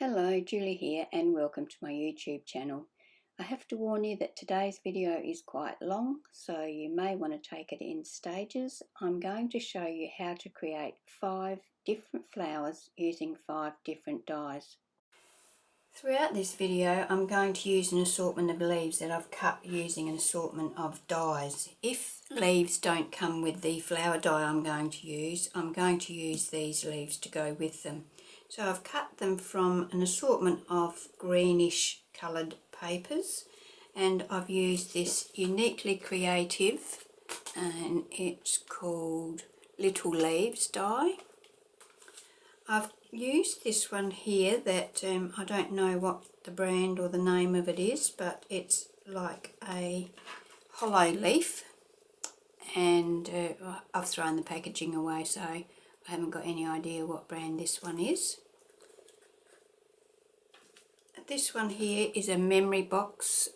Hello, Julie here and welcome to my YouTube channel. I have to warn you that today's video is quite long, so you may want to take it in stages. I'm going to show you how to create 5 different flowers using 5 different dies. Throughout this video I'm going to use an assortment of leaves that I've cut using an assortment of dies. If leaves don't come with the flower die I'm going to use these leaves to go with them. So I've cut them from an assortment of greenish coloured papers, and I've used this Uniquely Creative, and it's called Little Leaves die. I've used this one here that I don't know what the brand or the name of it is, but it's like a hollow leaf, and I've thrown the packaging away, so I haven't got any idea what brand this one is. This one here is a memory box,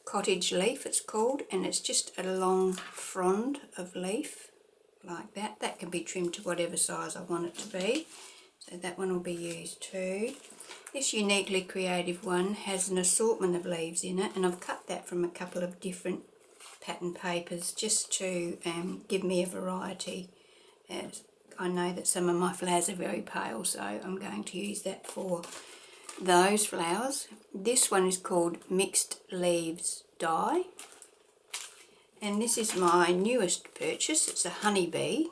Cottage Leaf it's called, and it's just a long frond of leaf like that. That can be trimmed to whatever size I want it to be, so that one will be used too. This Uniquely Creative one has an assortment of leaves in it, and I've cut that from a couple of different pattern papers just to give me a variety. I know that some of my flowers are very pale, so I'm going to use that for those flowers. This one is called Mixed Leaves Die, and this is my newest purchase. It's a honeybee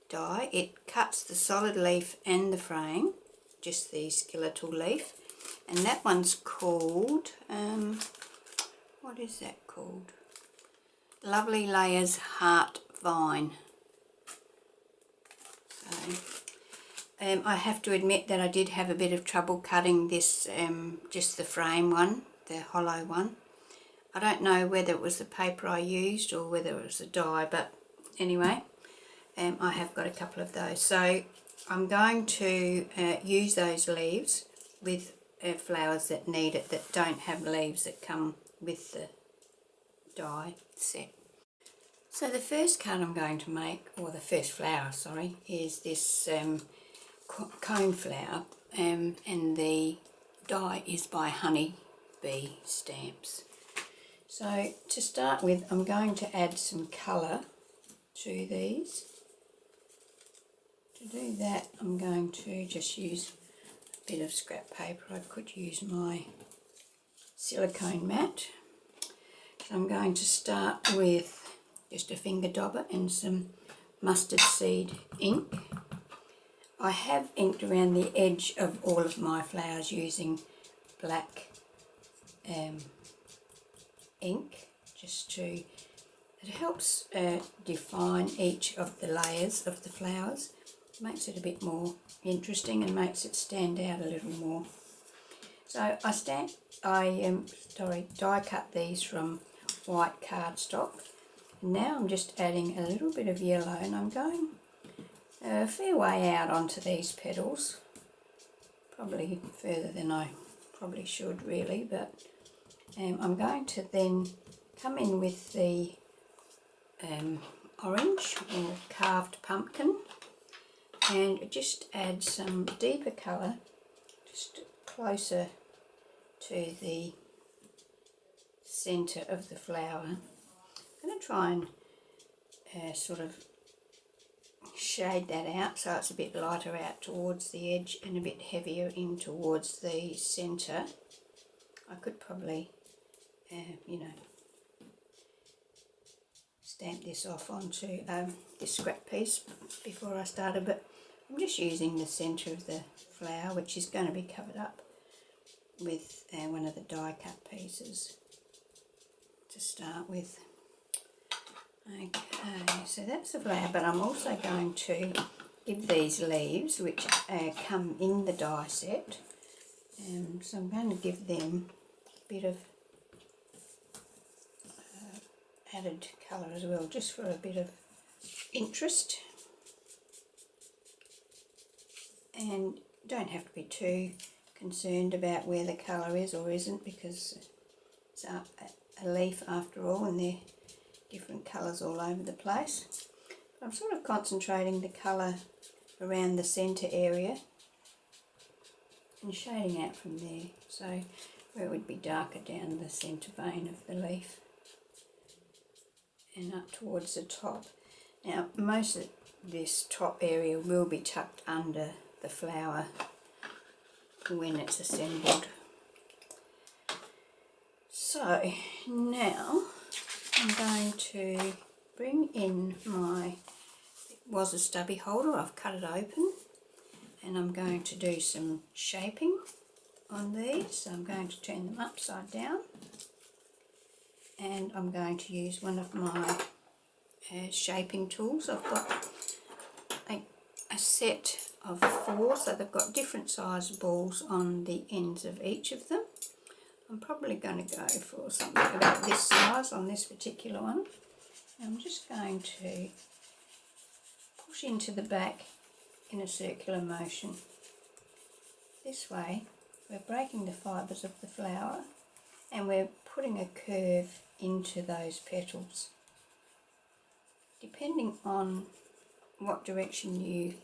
die. It cuts the solid leaf and the frame, just the skeletal leaf, and that one's called, what is that called? Lovely Layers Heart Vine. So, I have to admit that I did have a bit of trouble cutting this, just the frame one, the hollow one. I don't know whether it was the paper I used or whether it was the die, but anyway, I have got a couple of those. So I'm going to use those leaves with flowers that need it, that don't have leaves that come with the die set. So the first card I'm going to make, or the first flower, sorry, is this coneflower, and the die is by Honeybee Stamps. So to start with, I'm going to add some colour to these. To do that, I'm going to just use a bit of scrap paper. I could use my silicone mat. So I'm going to start with just a finger dauber and some mustard seed ink. I have inked around the edge of all of my flowers using black ink, just to, it helps define each of the layers of the flowers. It makes it a bit more interesting and makes it stand out a little more. So I die cut these from white cardstock. Now I'm just adding a little bit of yellow, and I'm going a fair way out onto these petals, probably further than I probably should really, but I'm going to then come in with the orange or carved pumpkin and just add some deeper colour just closer to the centre of the flower. I'm going to try and sort of shade that out so it's a bit lighter out towards the edge and a bit heavier in towards the centre. I could probably, you know, stamp this off onto this scrap piece before I started, but I'm just using the centre of the flower, which is going to be covered up with one of the die cut pieces to start with. Okay, so that's the flower, but I'm also going to give these leaves, which come in the die set, so I'm going to give them a bit of added colour as well, just for a bit of interest. And don't have to be too concerned about where the colour is or isn't, because it's a leaf after all, and they're different colours all over the place. I'm sort of concentrating the colour around the centre area and shading out from there, so where it would be darker down the centre vein of the leaf and up towards the top. Now most of this top area will be tucked under the flower when it's assembled. So now I'm going to bring in my, it was a stubby holder, I've cut it open, and I'm going to do some shaping on these. So I'm going to turn them upside down, and I'm going to use one of my shaping tools. I've got a set of 4, so they've got different size balls on the ends of each of them. I'm probably going to go for something about this size on this particular one. I'm just going to push into the back in a circular motion. This way we're breaking the fibres of the flower and we're putting a curve into those petals. Depending on what direction you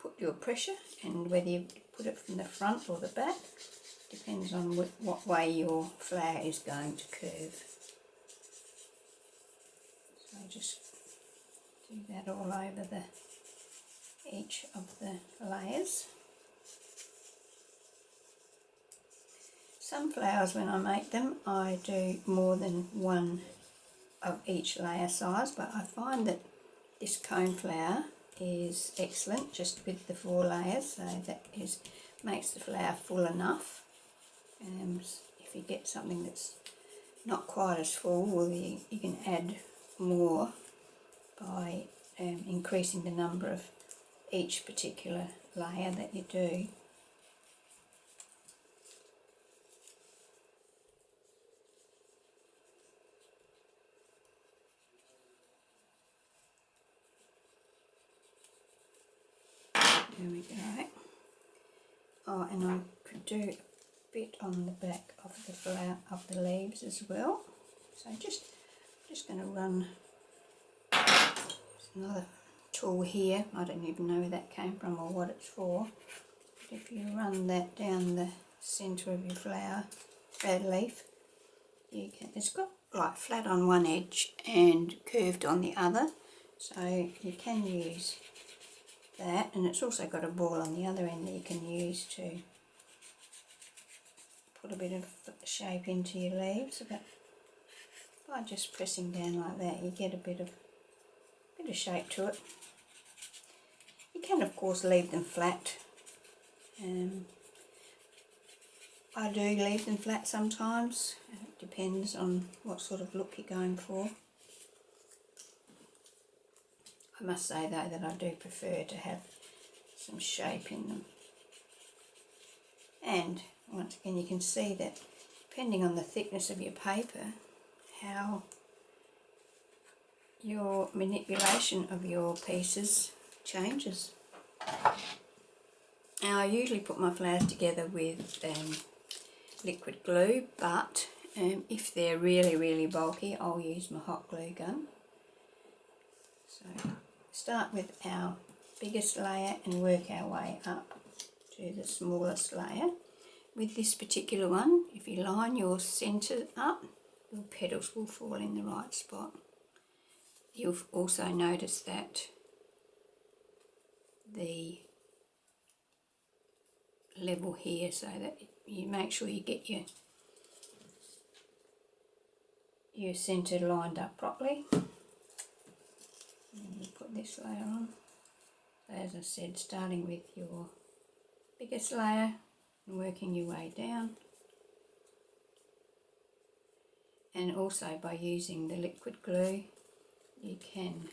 put your pressure and whether you put it from the front or the back, depends on what way your flower is going to curve. So just do that all over each of the layers. Some flowers, when I make them, I do more than one of each layer size, but I find that this coneflower is excellent just with the 4 layers, so that makes the flower full enough. If you get something that's not quite as full, well, you can add more by increasing the number of each particular layer that you do. There we go. Oh, and I could do a bit on the back of the flower, of the leaves as well. So just going to run another tool here. I don't even know where that came from or what it's for. But if you run that down the centre of your flower, leaf, you can. It's got like flat on one edge and curved on the other, so you can use that, and it's also got a ball on the other end that you can use to put a bit of shape into your leaves. But by just pressing down like that, you get a bit of shape to it. You can of course leave them flat. I do leave them flat sometimes. It depends on what sort of look you're going for. I must say though that I do prefer to have some shape in them. And once again, you can see that depending on the thickness of your paper, how your manipulation of your pieces changes. Now I usually put my flowers together with liquid glue, but if they're really bulky, I'll use my hot glue gun. So start with our biggest layer and work our way up to the smallest layer. With this particular one, if you line your centre up, your petals will fall in the right spot. You'll also notice that the level here, so that you make sure you get your centre lined up properly. And you put this layer on. So as I said, starting with your biggest layer and working your way down. And also by using the liquid glue, you can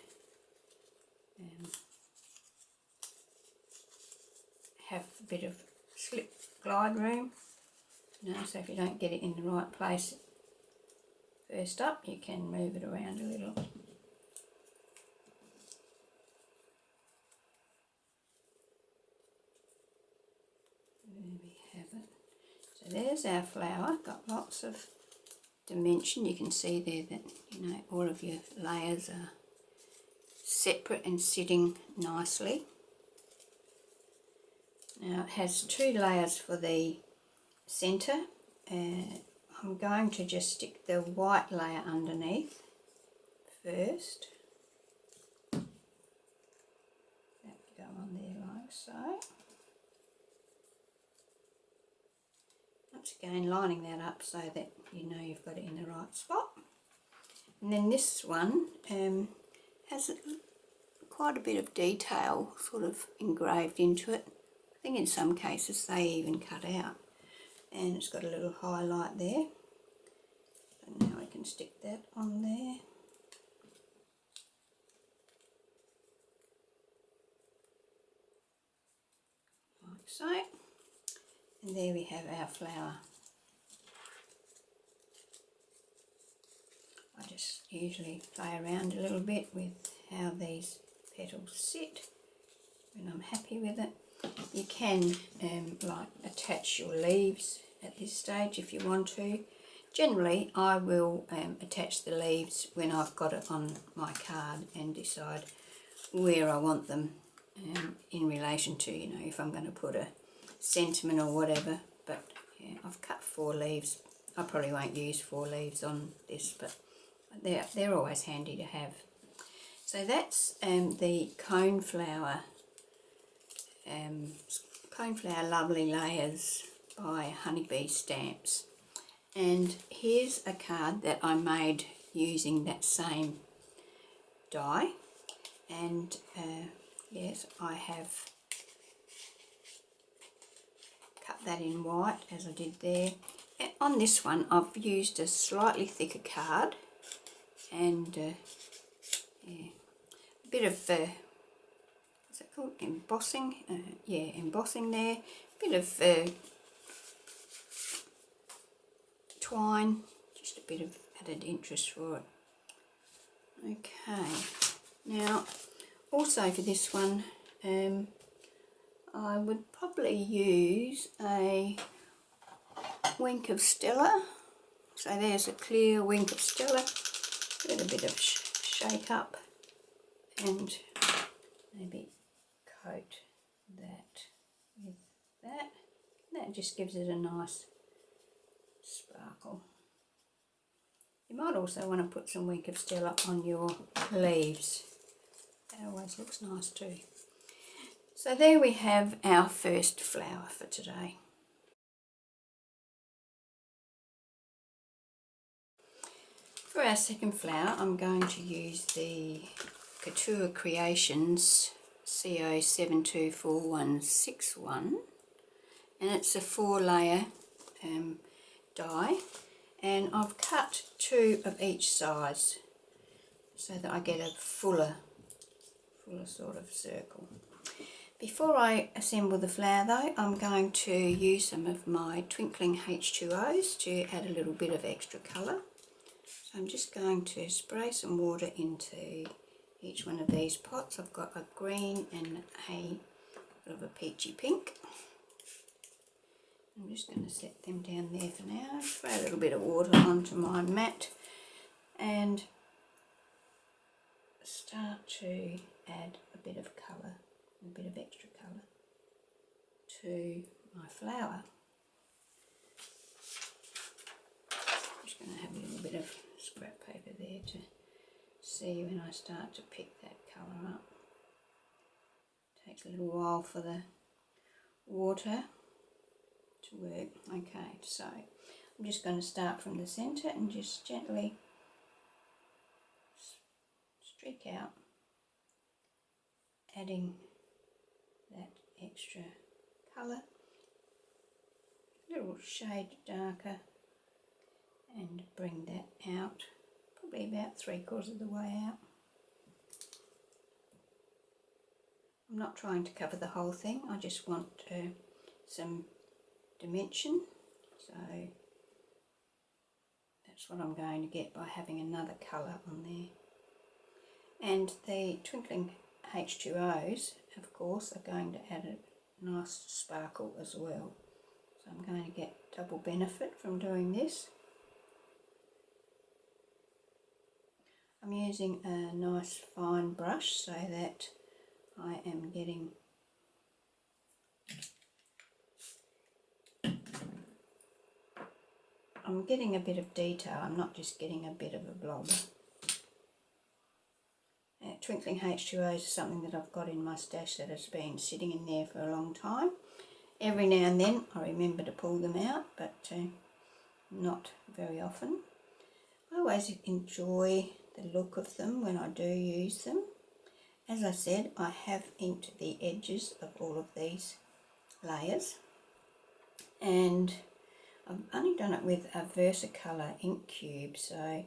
have a bit of slip glide room. So if you don't get it in the right place first up, you can move it around a little. There we have it. So there's our flower, got lots of dimension. You can see there that, you know, all of your layers are separate and sitting nicely. Now it has 2 layers for the centre. I'm going to just stick the white layer underneath first. That will go on there like so. Once again, lining that up so that you know you've got it in the right spot. And then this one has quite a bit of detail sort of engraved into it. I think in some cases they even cut out. And it's got a little highlight there. So now I can stick that on there. Like so. And there we have our flower. I just usually play around a little bit with how these petals sit when I'm happy with it. You can like attach your leaves at this stage if you want to. Generally I will attach the leaves when I've got it on my card and decide where I want them in relation to, you know, if I'm going to put a sentiment or whatever. But yeah, I've cut 4 leaves. I probably won't use 4 leaves on this, but they're always handy to have. So that's the Coneflower Lovely Layers by Honeybee Stamps. And here's a card that I made using that same die. And yes, I have cut that in white as I did there. And on this one I've used a slightly thicker card and yeah, a bit of what's it called, embossing, yeah, embossing there, bit of twine, just a bit of added interest for it. Okay, now also for this one I would probably use a wink of Stella. So there's a clear wink of Stella, get a bit of shake up and maybe coat that with that. That just gives it a nice sparkle. You might also want to put some wink of Stella on your leaves. That always looks nice too. So there we have our first flower for today. For our second flower, I'm going to use the Couture Creations CO724161, and it's a 4-layer die, and I've cut 2 of each size so that I get a fuller sort of circle. Before I assemble the flower though, I'm going to use some of my twinkling H2Os to add a little bit of extra colour. So I'm just going to spray some water into each one of these pots. I've got a green and a bit of a peachy pink. I'm just going to set them down there for now. Spray a little bit of water onto my mat and start to add a bit of colour, a bit of extra colour to my flower. I'm just going to have a little bit of scrap paper there to see when I start to pick that colour up. It takes a little while for the water to work. Okay, so I'm just going to start from the centre and just gently streak out, adding that extra colour, a little shade darker, and bring that out, probably about 3/4 of the way out. I'm not trying to cover the whole thing, I just want some dimension, so that's what I'm going to get by having another colour on there. And the twinkling H2Os, of course, are going to add a nice sparkle as well. So I'm going to get double benefit from doing this. I'm using a nice fine brush so that I am getting I'm getting a bit of detail. I'm not just getting a bit of a blob. Twinkling H2Os is something that I've got in my stash that has been sitting in there for a long time. Every now and then I remember to pull them out, but not very often. I always enjoy the look of them when I do use them. As I said, I have inked the edges of all of these layers, and I've only done it with a Versacolour ink cube, so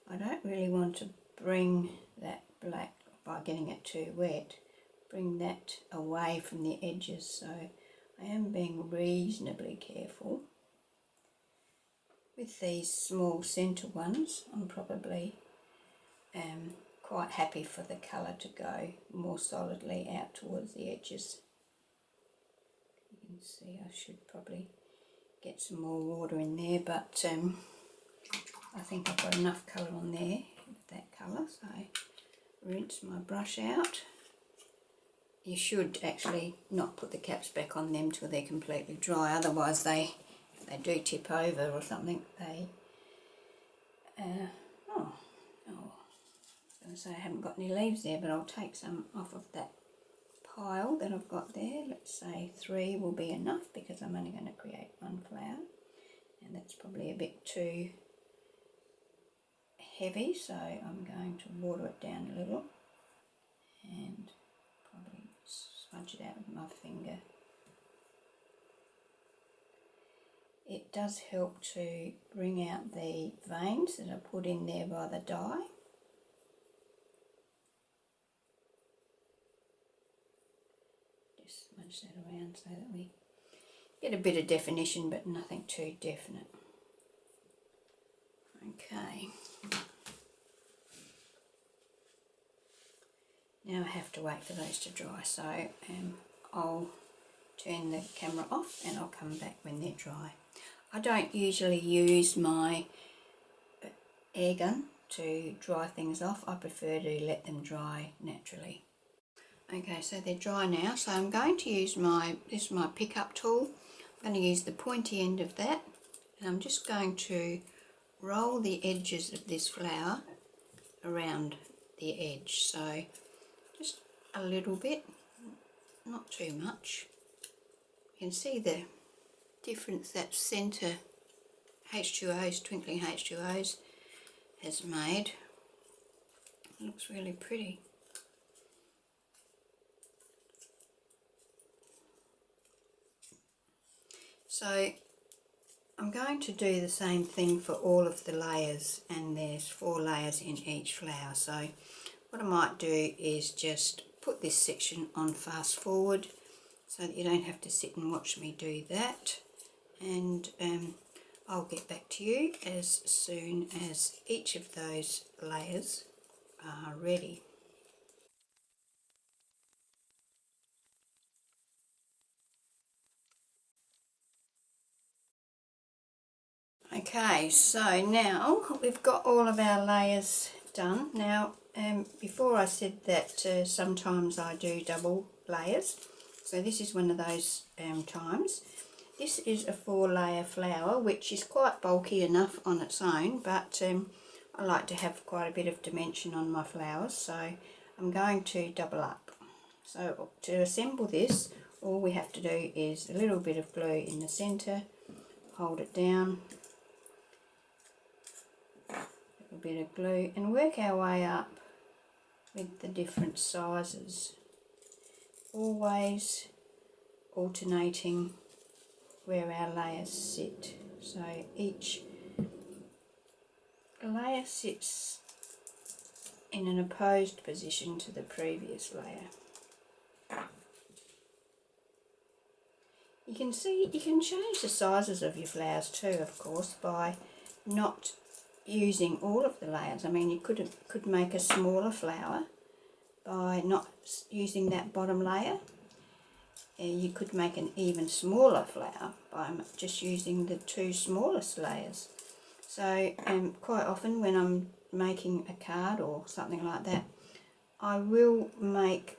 I don't really want to bring that black, by getting it too wet, bring that away from the edges, so I am being reasonably careful. With these small centre ones, I'm probably quite happy for the colour to go more solidly out towards the edges. You can see I should probably get some more water in there, but I think I've got enough colour on there with that colour, so rinse my brush out. You should actually not put the caps back on them till they're completely dry, otherwise if they do tip over or something, they I was going to say I haven't got any leaves there, but I'll take some off of that pile that I've got there. Let's say 3 will be enough because I'm only going to create 1 flower, and that's probably a bit too heavy, so I'm going to water it down a little and probably smudge it out with my finger. It does help to bring out the veins that are put in there by the dye. Just smudge that around so that we get a bit of definition, but nothing too definite. Okay. Now I have to wait for those to dry, so I'll turn the camera off and I'll come back when they're dry. I don't usually use my air gun to dry things off. I prefer to let them dry naturally. Okay, so they're dry now, so I'm going to use this is my pickup tool. I'm going to use the pointy end of that, and I'm just going to roll the edges of this flower around the edge, so just a little bit, not too much. You can see the difference that centre H2Os, twinkling H2Os has made. It looks really pretty. So I'm going to do the same thing for all of the layers, and there's 4 layers in each flower. So what I might do is just put this section on fast forward so that you don't have to sit and watch me do that, and I'll get back to you as soon as each of those layers are ready. Okay, so now we've got all of our layers done. Now, before I said that sometimes I do double layers, so this is one of those times. This is a 4-layer flower, which is quite bulky enough on its own, but I like to have quite a bit of dimension on my flowers, so I'm going to double up. So to assemble this, all we have to do is a little bit of glue in the centre, hold it down, a bit of glue, and work our way up with the different sizes, always alternating where our layers sit. So each layer sits in an opposed position to the previous layer. You can see you can change the sizes of your flowers too, of course, by not using all of the layers. I mean, you could make a smaller flower by not using that bottom layer. You could make an even smaller flower by just using the 2 smallest layers. So quite often when I'm making a card or something like that, I will make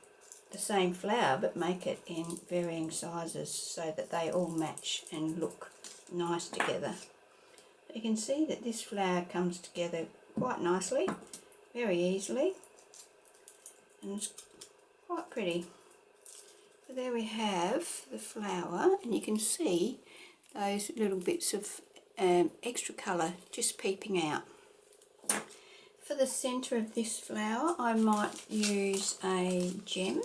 the same flower but make it in varying sizes so that they all match and look nice together. You can see that this flower comes together quite nicely, very easily, and it's quite pretty. So there we have the flower, and you can see those little bits of extra colour just peeping out. For the centre of this flower I might use a gem.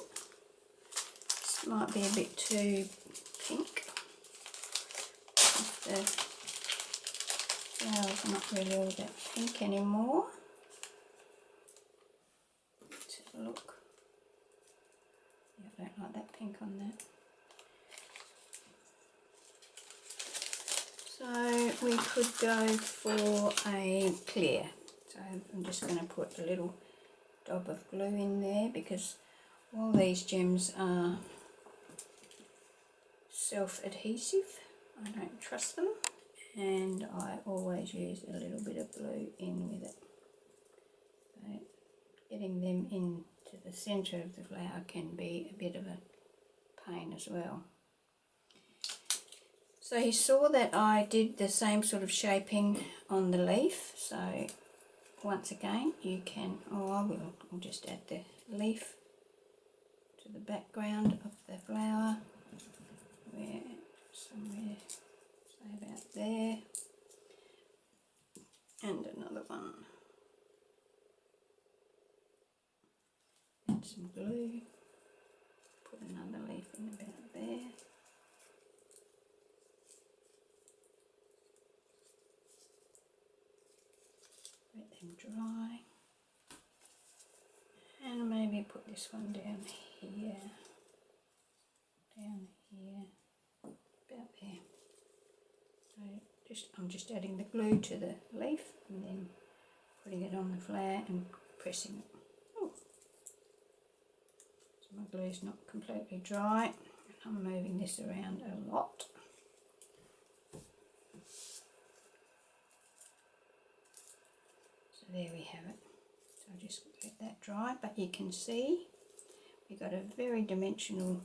This might be a bit too pink. The flower's not really all that pink anymore. Let's have a look. Yeah, I don't like that pink on that. So we could go for a clear. So I'm just going to put a little dab of glue in there, because all these gems are self-adhesive. I don't trust them, and I always use a little bit of glue in with it. So getting them into the centre of the flower can be a bit of a pain as well. So you saw that I did the same sort of shaping on the leaf, so once again you can, I'll just add the leaf to the background of the flower, somewhere, say about there, and another one. Add some glue, put another leaf in about there. Let them dry, and maybe put this one down here, about there. So I'm just adding the glue to the leaf and then putting it on the flower and pressing it. Oh. So my glue's not completely dry. I'm moving this around a lot. So there we have it. So I'll just let that dry, but you can see we've got a very dimensional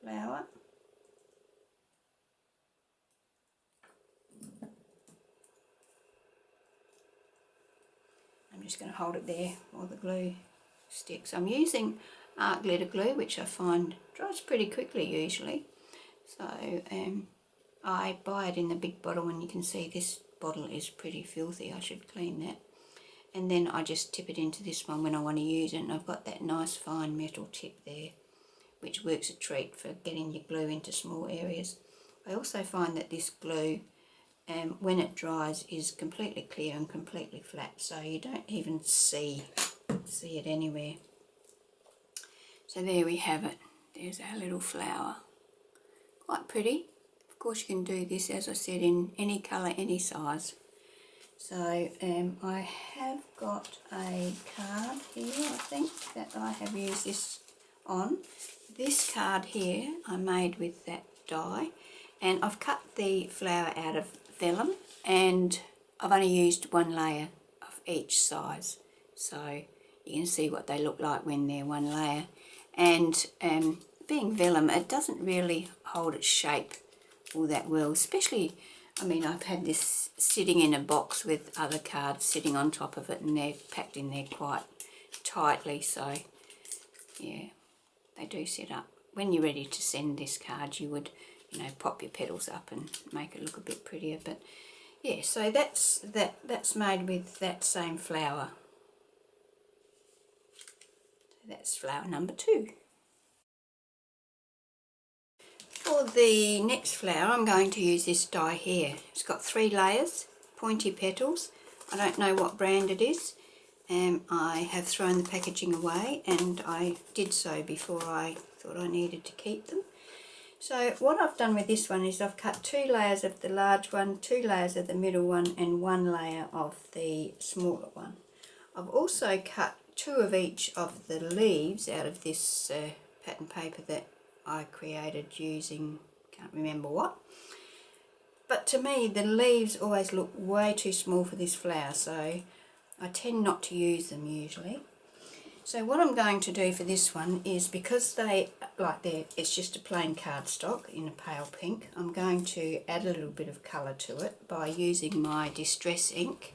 flower. I'm just going to hold it there while the glue sticks. I'm using art glitter glue, which I find dries pretty quickly usually. So I buy it in the big bottle, and you can see this bottle is pretty filthy. I should clean that. And then I just tip it into this one when I want to use it, and I've got that nice fine metal tip there, which works a treat for getting your glue into small areas. I also find that this glue, when it dries, is completely clear and completely flat, so you don't even see it anywhere. So there we have it. There's our little flower. Quite pretty. Of course you can do this, as I said, in any colour, any size. So I have got a card here, I think, that I have used this on. This card here I made with that die, and I've cut the flower out of vellum, and I've only used one layer of each size, so you can see what they look like when they're one layer. And being vellum, it doesn't really hold its shape all that well, especially, I mean, I've had this sitting in a box with other cards sitting on top of it, and they're packed in there quite tightly, so yeah, they do sit up. When you're ready to send this card, you would, you know, pop your petals up and make it look a bit prettier. But yeah, so that's made with that same flower. So that's flower number 2. For the next flower, I'm going to use this die here. It's got 3 layers, pointy petals. I don't know what brand it is. I have thrown the packaging away, and I did so before I thought I needed to keep them. So what I've done with this one is I've cut 2 layers of the large one, 2 layers of the middle one, and 1 layer of the smaller one. I've also cut 2 of each of the leaves out of this pattern paper that I created using, can't remember what. But to me, the leaves always look way too small for this flower, so I tend not to use them usually. So what I'm going to do for this one is, because it's just a plain cardstock in a pale pink, I'm going to add a little bit of colour to it by using my Distress ink.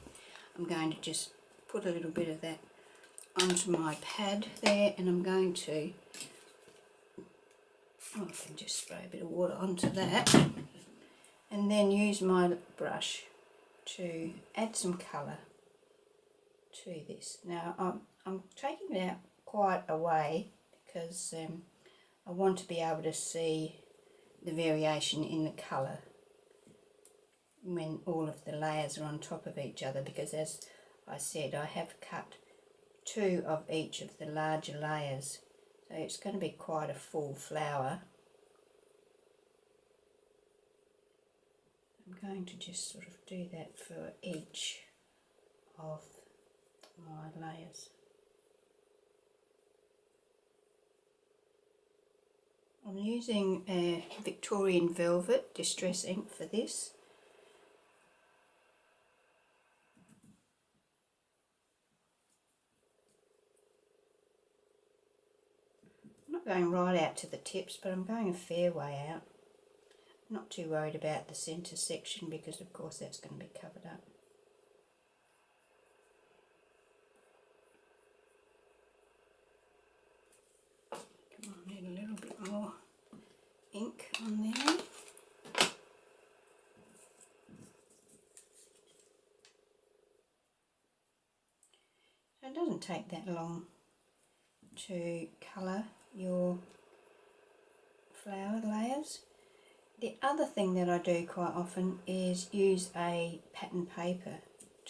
I'm going to just put a little bit of that onto my pad there, and I'm going to, I can just spray a bit of water onto that, and then use my brush to add some colour to this. Now I'm taking it out quite a way because I want to be able to see the variation in the colour when all of the layers are on top of each other, because as I said, I have cut 2 of each of the larger layers, so it's going to be quite a full flower. I'm going to just sort of do that for each of my layers. I'm using a Victorian Velvet Distress ink for this. I'm not going right out to the tips, but I'm going a fair way out. I'm not too worried about the centre section because of course that's going to be covered up. Come on, need a little bit more ink on there. So it doesn't take that long to colour your flower layers. The other thing that I do quite often is use a pattern paper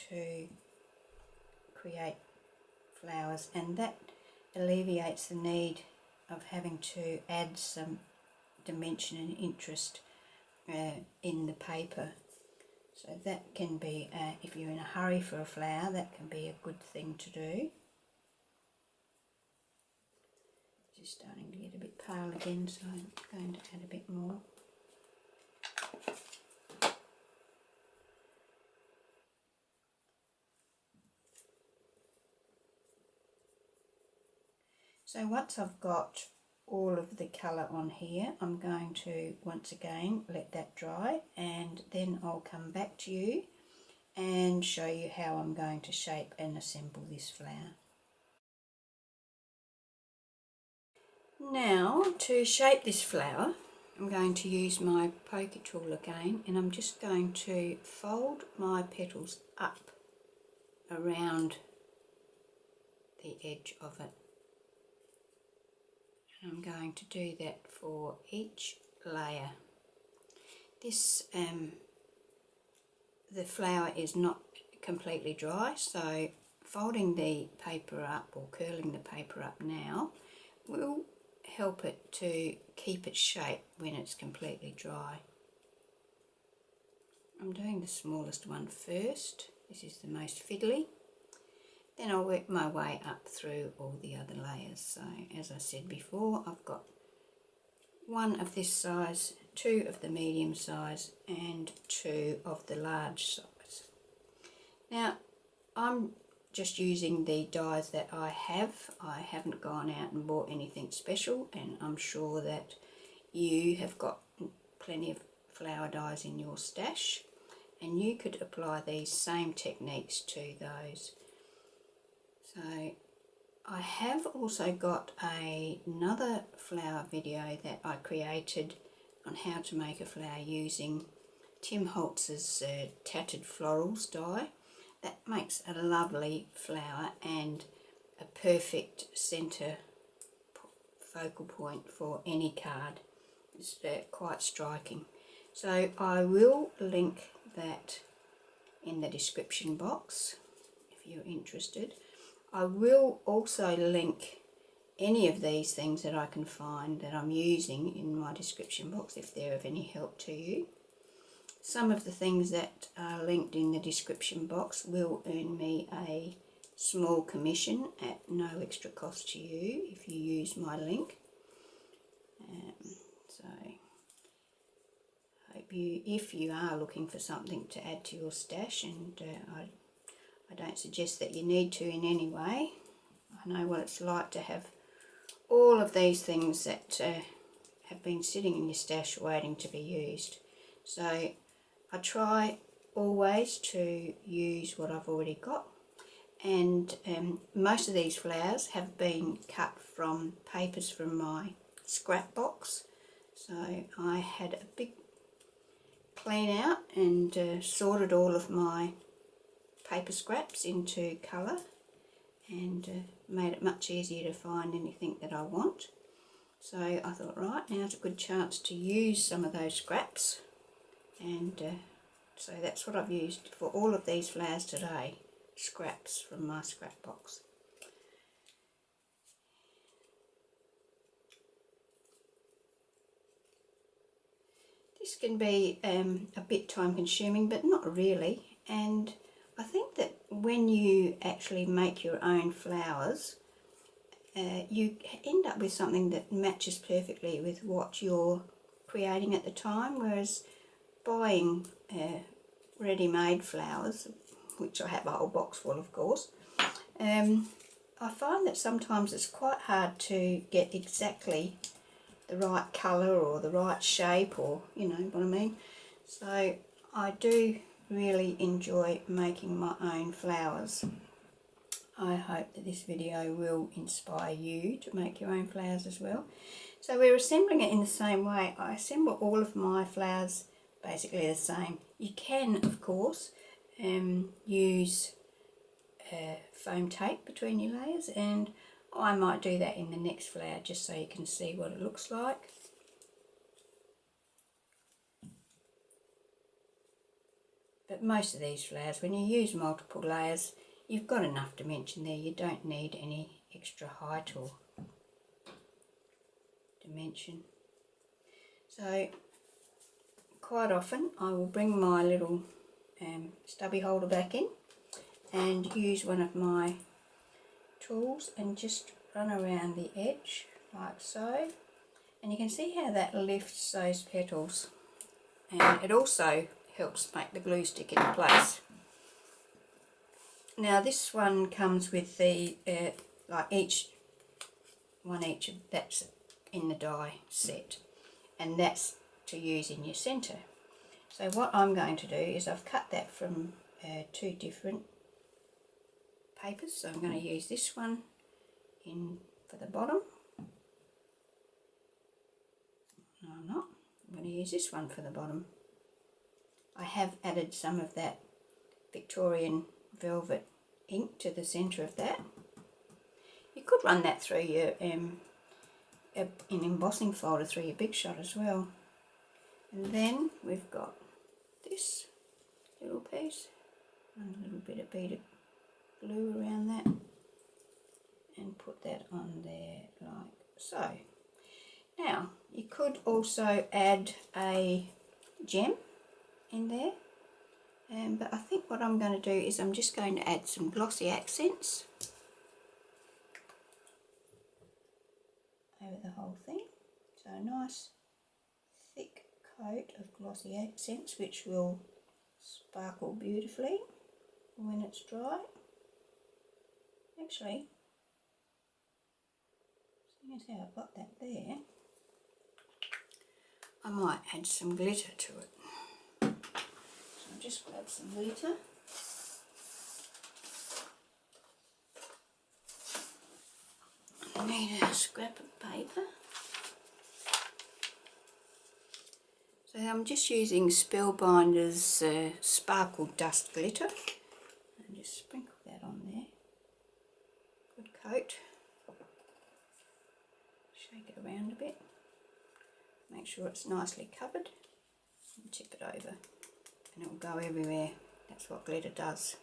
to create flowers, and that alleviates the need of having to add some dimension and interest in the paper. So that can be, if you're in a hurry for a flower, that can be a good thing to do. Just starting to get a bit pale again, so I'm going to add a bit more. So once I've got all of the colour on here, I'm going to once again let that dry, and then I'll come back to you and show you how I'm going to shape and assemble this flower. Now, to shape this flower, I'm going to use my poker tool again, and I'm just going to fold my petals up around the edge of it. I'm going to do that for each layer. This the flower is not completely dry, so folding the paper up or curling the paper up now will help it to keep its shape when it's completely dry. I'm doing the smallest one first. This is the most fiddly. Then I'll work my way up through all the other layers. So as I said before, I've got 1 of this size, 2 of the medium size, and 2 of the large size. Now I'm just using the dies that I have. I haven't gone out and bought anything special, and I'm sure that you have got plenty of flower dies in your stash, and you could apply these same techniques to those. So I have also got another flower video that I created on how to make a flower using Tim Holts' Tattered Florals die. That makes a lovely flower and a perfect centre focal point for any card. It's quite striking. So I will link that in the description box if you're interested. I will also link any of these things that I can find that I'm using in my description box if they're of any help to you. Some of the things that are linked in the description box will earn me a small commission at no extra cost to you if you use my link. So hope if you are looking for something to add to your stash, and I don't suggest that you need to in any way, I know what it's like to have all of these things that have been sitting in your stash waiting to be used. So I try always to use what I've already got, and most of these flowers have been cut from papers from my scrap box. So I had a big clean out and sorted all of my paper scraps into colour, and made it much easier to find anything that I want. So I thought, right, now's a good chance to use some of those scraps, and so that's what I've used for all of these flowers today, scraps from my scrap box. This can be a bit time consuming, but not really, and I think that when you actually make your own flowers, you end up with something that matches perfectly with what you're creating at the time, whereas buying ready-made flowers, which I have a whole box full of course, I find that sometimes it's quite hard to get exactly the right colour or the right shape, or you know what I mean. So I do really enjoy making my own flowers. I hope that this video will inspire you to make your own flowers as well. So we're assembling it in the same way. I assemble all of my flowers basically the same. You can, of course, use foam tape between your layers, and I might do that in the next flower just so you can see what it looks like. But most of these flowers, when you use multiple layers, you've got enough dimension there. You don't need any extra height or dimension. So quite often I will bring my little stubby holder back in and use one of my tools and just run around the edge like so, and you can see how that lifts those petals, and it also helps make the glue stick into place. Now this one comes with the like each of that's in the die set, and that's to use in your centre. So what I'm going to do is I've cut that from two different papers, so I'm going to use this one in for the bottom. No, I'm not. I'm going to use this one for the bottom. I have added some of that Victorian velvet ink to the centre of that. You could run that through your an embossing folder through your Big Shot as well. And then we've got this little piece, run a little bit of beaded glue around that and put that on there like so. Now you could also add a gem in there, but I think what I'm going to do is I'm just going to add some Glossy Accents over the whole thing. So a nice thick coat of Glossy Accents which will sparkle beautifully when it's dry. Actually, seeing as how I've got that there, I might add some glitter to it. So I'll just grab some glitter. I need a scrap of paper. So I'm just using Spellbinders Sparkle Dust Glitter, and just sprinkle that on there. Good coat. Shake it around a bit. Make sure it's nicely covered, and tip it over, and it will go everywhere. That's what glitter does.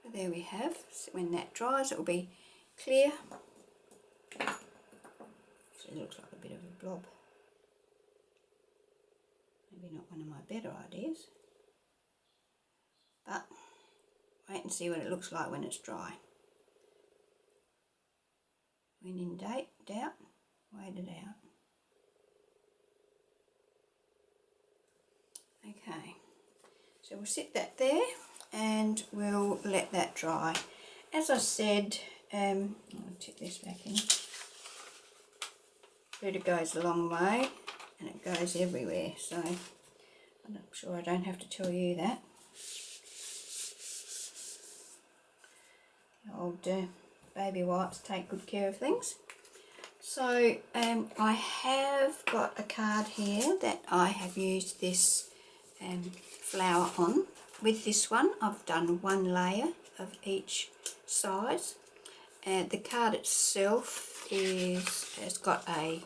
So there we have. So when that dries, it will be clear. So it looks like a bit of a blob. Maybe not one of my better ideas, but wait and see what it looks like when it's dry. When in doubt, wait it out. Okay, so we'll sit that there and we'll let that dry. As I said, I'll tip this back in. Glitter goes a long way and it goes everywhere, so I'm sure I don't have to tell you that. The old baby wipes take good care of things. So I have got a card here that I have used this flower on. With this one I've done one layer of each size. The card itself has got a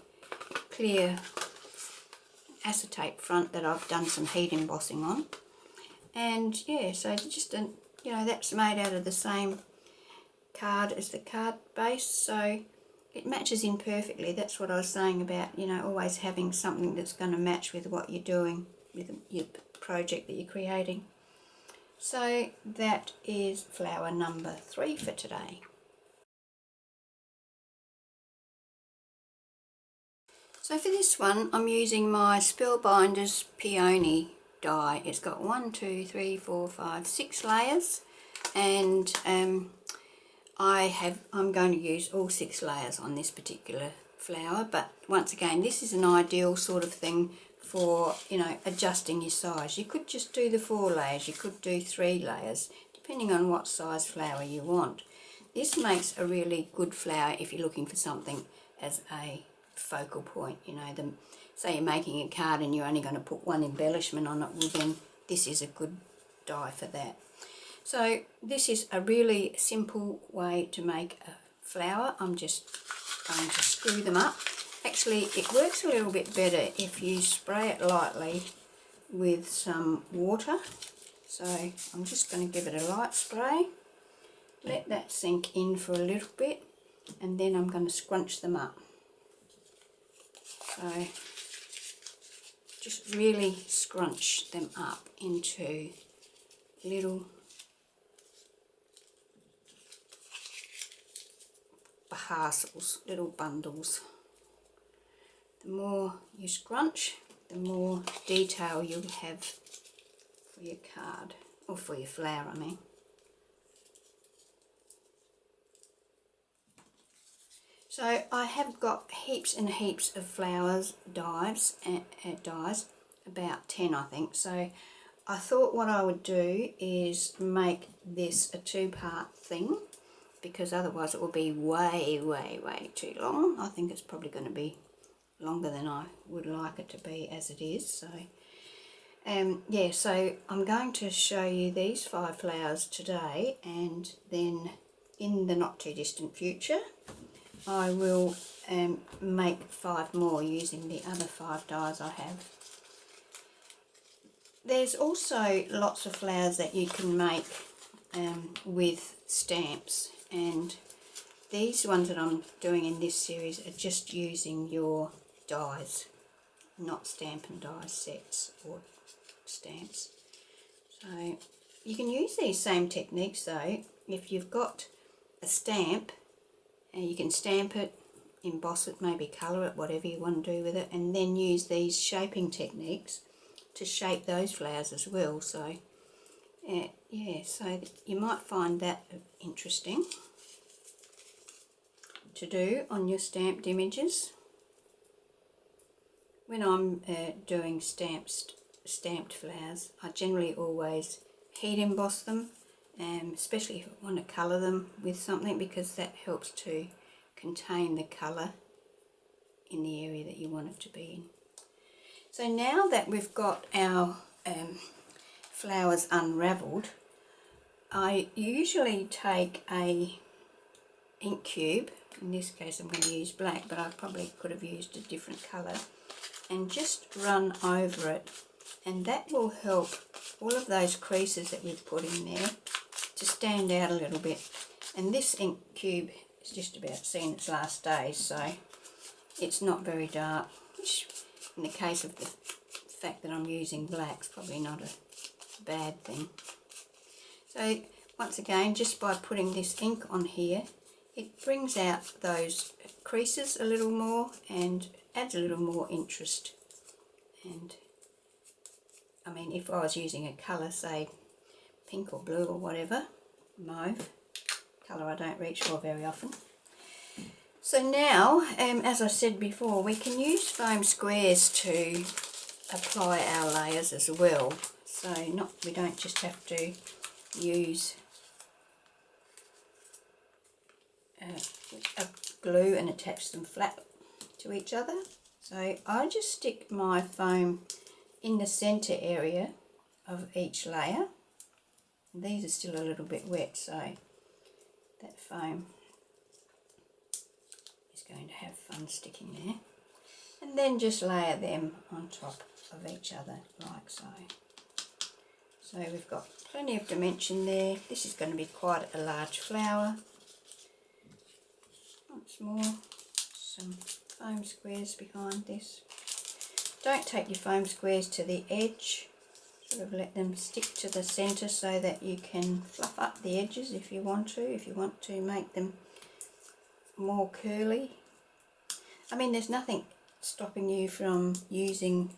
clear acetate front that I've done some heat embossing on, and yeah, so just you know, that's made out of the same card as the card base, so it matches in perfectly. That's what I was saying about, you know, always having something that's going to match with what you're doing with your project that you're creating. So that is flower number 3 for today. So for this one I'm using my Spellbinders Peony die. It's got 1, 2, 3, 4, 5, 6 layers, and I'm going to use all 6 layers on this particular flower, but once again this is an ideal sort of thing for, you know, adjusting your size. You could just do the 4 layers, you could do 3 layers, depending on what size flower you want. This makes a really good flower if you're looking for something as a focal point. You know, say you're making a card and you're only going to put one embellishment on it, well then this is a good die for that. So this is a really simple way to make a flower. I'm just going to screw them up. Actually, it works a little bit better if you spray it lightly with some water. So I'm just going to give it a light spray, let that sink in for a little bit, and then I'm going to scrunch them up. So just really scrunch them up into little parcels, little bundles. The more you scrunch, the more detail you'll have for your card, or for your flower I mean. So I have got heaps and heaps of flowers, dies, about 10 I think. So I thought what I would do is make this a 2-part thing, because otherwise it will be way too long. I think it's probably going to be longer than I would like it to be as it is. So yeah, so I'm going to show you these 5 flowers today, and then in the not too distant future I will make 5 more using the other 5 dies I have. There's also lots of flowers that you can make with stamps, and these ones that I'm doing in this series are just using your dies, not stamp and die sets or stamps. So you can use these same techniques though. If you've got a stamp, and you can stamp it, emboss it, maybe colour it, whatever you want to do with it, and then use these shaping techniques to shape those flowers as well. So yeah, so you might find that interesting to do on your stamped images. When I'm doing stamped flowers, I generally always heat emboss them, especially if I want to colour them with something, because that helps to contain the colour in the area that you want it to be in. So now that we've got our flowers unravelled, I usually take a ink cube. In this case I'm going to use black, but I probably could have used a different colour, and just run over it, and that will help all of those creases that we've put in there to stand out a little bit. And this ink cube is just about seen its last days, so it's not very dark, which in the case of the fact that I'm using black is probably not a bad thing. So once again, just by putting this ink on here, it brings out those creases a little more and adds a little more interest. And I mean, if I was using a colour, say pink or blue or whatever, mauve, colour I don't reach for very often. So now, as I said before, we can use foam squares to apply our layers as well. So we don't just have to use a glue and attach them flat to each other. So I just stick my foam in the centre area of each layer. These are still a little bit wet, so that foam is going to have fun sticking there. And then just layer them on top of each other like so. So we've got plenty of dimension there. This is going to be quite a large flower. Once more, some foam squares behind this. Don't take your foam squares to the edge. Sort of let them stick to the centre so that you can fluff up the edges if you want to make them more curly. I mean, there's nothing stopping you from using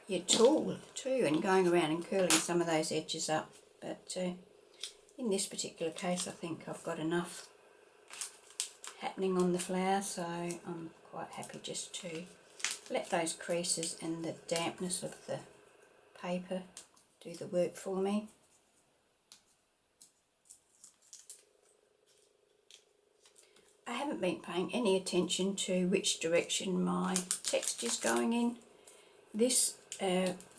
your tool too and going around and curling some of those edges up, but in this particular case I think I've got enough happening on the flower, so I'm quite happy just to let those creases and the dampness of the paper do the work for me. I haven't been paying any attention to which direction my text is going in. This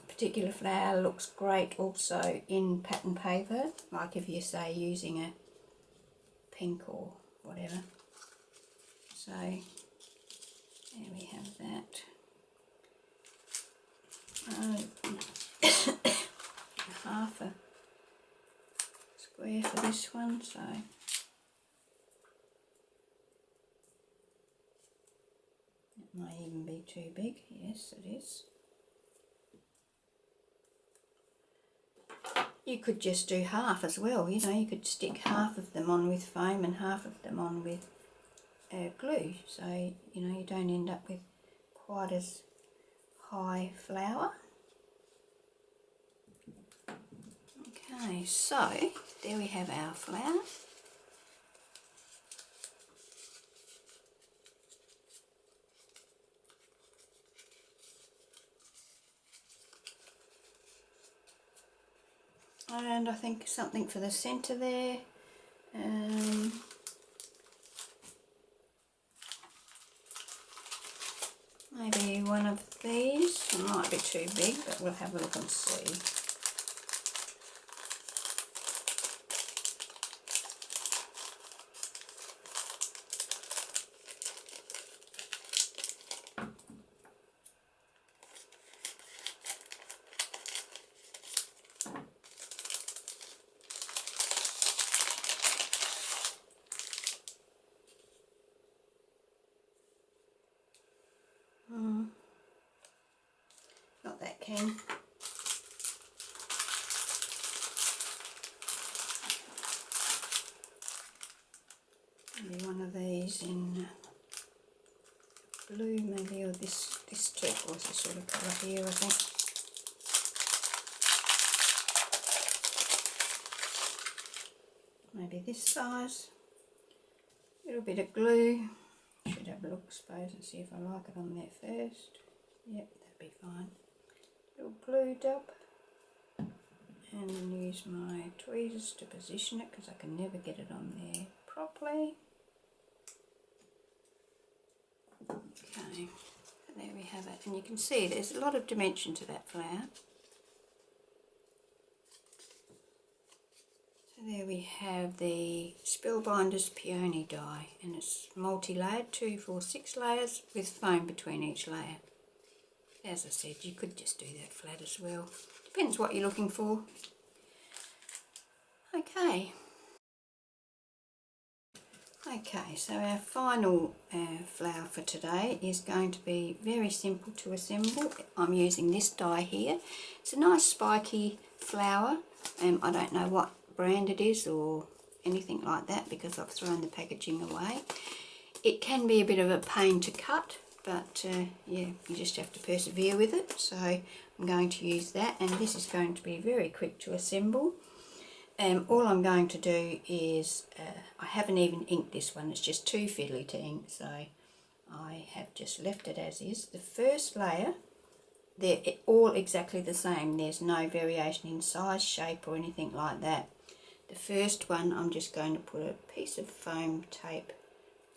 particular flower looks great also in pattern paper, like if you say using a pink or whatever. So there we have that. Half a square for this one, so it may even be too big. Yes, it is. You could just do half as well, you know, you could stick half of them on with foam and half of them on with glue, so you know you don't end up with quite as high flower. Okay, so there we have our flower. And I think something for the centre there. Maybe one of these. It might be too big, but we'll have a look and see. Not that keen. Maybe one of these in blue, maybe, or this turquoise sort of colour here, I think. Maybe this size. A little bit of glue. Should have a look, I suppose, and see if I like it on there first. Yep, that'd be fine. Little glue dab, and then use my tweezers to position it because I can never get it on there properly. Okay, there we have it, and you can see there's a lot of dimension to that flower. So there we have the Spellbinders Peony die, and it's multi-layered, 2, 4, 6 layers with foam between each layer. As I said, you could just do that flat as well. Depends what you're looking for. Okay. Okay, so our final flower for today is going to be very simple to assemble. I'm using this die here. It's a nice spiky flower. I don't know what brand it is or anything like that because I've thrown the packaging away. It can be a bit of a pain to cut, but yeah, you just have to persevere with it. So I'm going to use that, and this is going to be very quick to assemble. All I'm going to do is, I haven't even inked this one, it's just too fiddly to ink, so I have just left it as is. The first layer, they're all exactly the same, there's no variation in size, shape or anything like that. The first one, I'm just going to put a piece of foam tape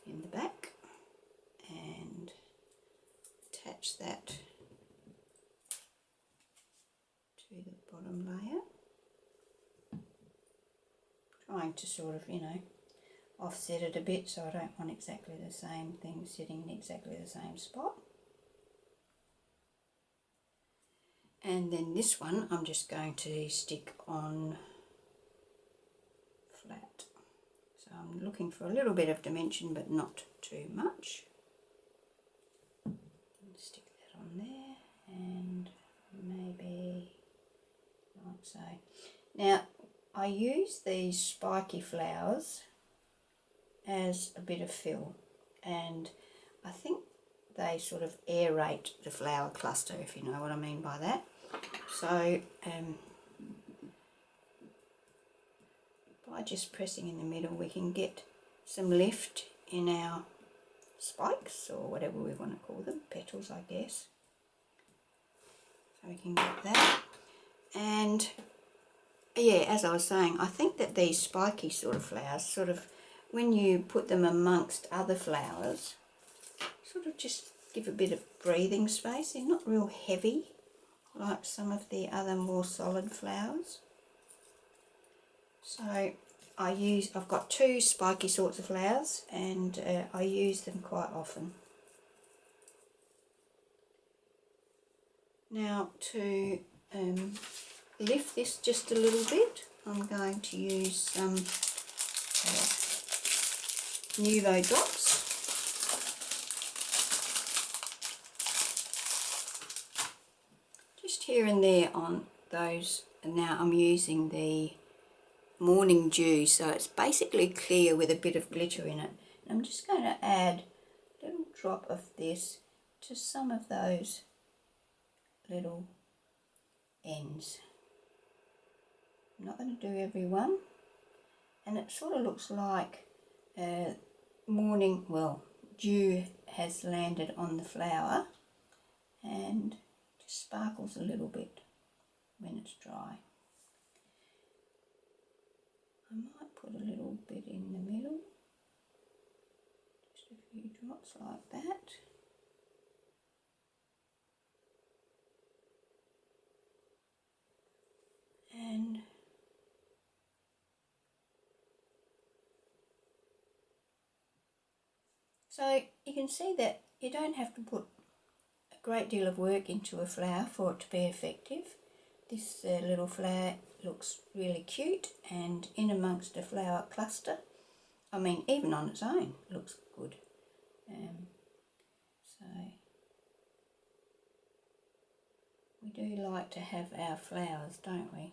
in the back and attach that to the bottom layer, trying to sort of, you know, offset it a bit so I don't want exactly the same thing sitting in exactly the same spot. And then this one I'm just going to stick on flat. So I'm looking for a little bit of dimension but not too much. Stick that on there and maybe like so. Now I use these spiky flowers as a bit of fill, and I think they sort of aerate the flower cluster, if you know what I mean by that. So by just pressing in the middle we can get some lift in our spikes, or whatever we want to call them, petals I guess. So we can get that. And yeah, as I was saying, I think that these spiky sort of flowers, sort of when you put them amongst other flowers, sort of just give a bit of breathing space. They're not real heavy like some of the other more solid flowers. So I've got two spiky sorts of flowers, and I use them quite often. Now to lift this just a little bit, I'm going to use some Nuvo drops. Just here and there on those, and now I'm using the Morning Dew, so it's basically clear with a bit of glitter in it. And I'm just going to add a little drop of this to some of those little ends. I'm not going to do every one, and it sort of looks like dew has landed on the flower and just sparkles a little bit when it's dry. I might put a little bit in the middle, just a few drops like that. And so you can see that you don't have to put a great deal of work into a flower for it to be effective. This little flower looks really cute, and in amongst a flower cluster, I mean even on its own, looks good. So we do like to have our flowers, don't we?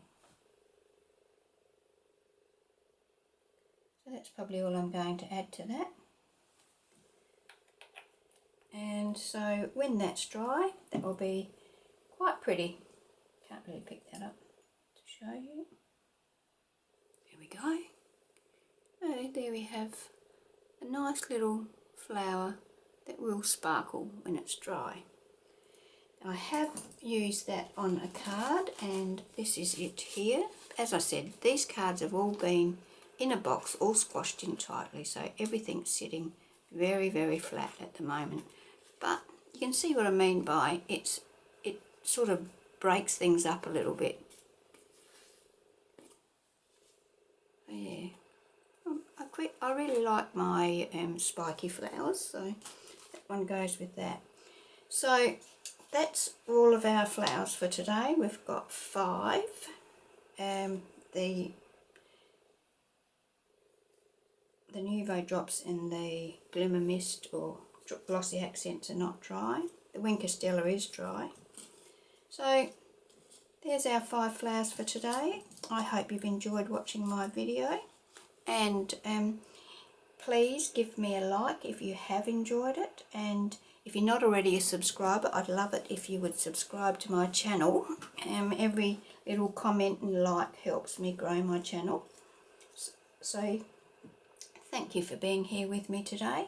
So that's probably all I'm going to add to that. And so when that's dry, that will be quite pretty. Can't really pick that up to show you. There we go. So there we have a nice little flower that will sparkle when it's dry. I have used that on a card, and this is it here. As I said, these cards have all been in a box, all squashed in tightly, so everything's sitting very, very flat at the moment. But you can see what I mean by it sort of breaks things up a little bit. Yeah, I really like my spiky flowers, so that one goes with that. So that's all of our flowers for today. We've got 5. The Nuvo drops and the Glimmer Mist or Glossy Accents are not dry. The Winker Stella is dry. So there's our 5 flowers for today. I hope you've enjoyed watching my video, and please give me a like if you have enjoyed it, and if you're not already a subscriber, I'd love it if you would subscribe to my channel. Every little comment and like helps me grow my channel. So thank you for being here with me today.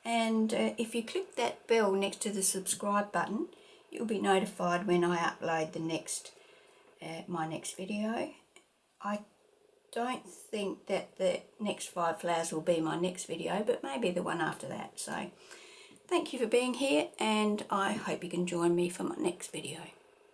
And if you click that bell next to the subscribe button, you'll be notified when I upload the next my next video. I don't think that the next 5 flowers will be my next video, but maybe the one after that. So thank you for being here, and I hope you can join me for my next video.